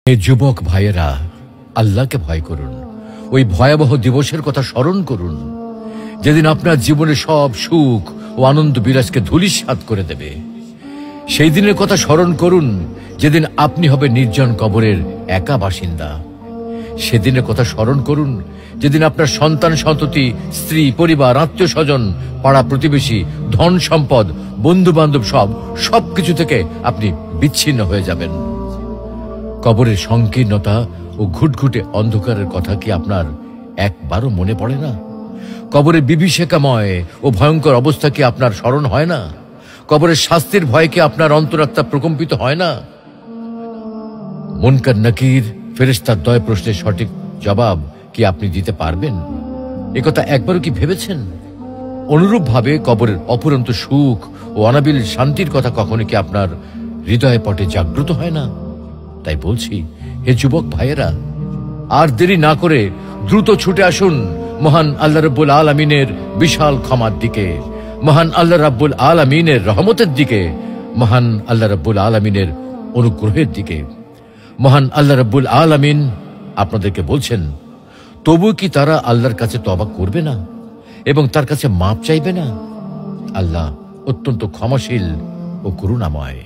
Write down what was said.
হে যুবক ভাইয়েরা, আল্লাহকে ভয় করুন। ওই ভয়াবহ দিবসের কথা স্মরণ করুন যেদিন আপনার জীবনে সব সুখ ও আনন্দ বিলাসকে ধূলিসাৎ করে দেবে। সেই দিনের কথা স্মরণ করুন যেদিন আপনি হবে নির্জন কবরের একা বাসিন্দা। সেদিনের কথা স্মরণ করুন যেদিন আপনার সন্তান সন্ততি, স্ত্রী, পরিবার, আত্মীয় স্বজন, পাড়া প্রতিবেশী, ধন সম্পদ, বন্ধু বান্ধব সবকিছু থেকে আপনি বিচ্ছিন্ন হয়ে যাবেন। কবরের সংকীর্ণতা ও ঘুটঘুটে অন্ধকারের কথা কি আপনার একবারও মনে পড়ে না? কবরের বিভীষিকাময় ও ভয়ঙ্কর অবস্থা কি আপনার স্মরণ হয় না? কবরের শাস্তির ভয় কি আপনার অন্তরাত্মা প্রকম্পিত হয় না? মুনকার নাকির ফেরেশতার দয় প্রশ্নের সঠিক জবাব কি আপনি দিতে পারবেন? একথা একবারও কি ভেবেছেন? অনুরূপভাবে কবরের অফুরন্ত সুখ ও অনাবিল শান্তির কথা কখনো কি আপনার হৃদয়ে পটে জাগ্রত হয় না? তাই বলছি, হে যুবক ভাইয়েরা, আর দেরি না করে দ্রুত ছুটে আসুন মহান আল্লাহ রাব্বুল আলামিনের বিশাল ক্ষমার দিকে, মহান আল্লাহ রাব্বুল আলামিনের রহমতের দিকে, মহান আল্লাহ রাব্বুল আলামিনের অনুগ্রহের দিকে। মহান আল্লাহ রাব্বুল আলামিন আপনাদেরকে বলছেন, তবু কি তারা আল্লাহর কাছে তওবা করবে না এবং তার কাছে মাপ চাইবে না? আল্লাহ অত্যন্ত ক্ষমাশীল ও করুণাময়।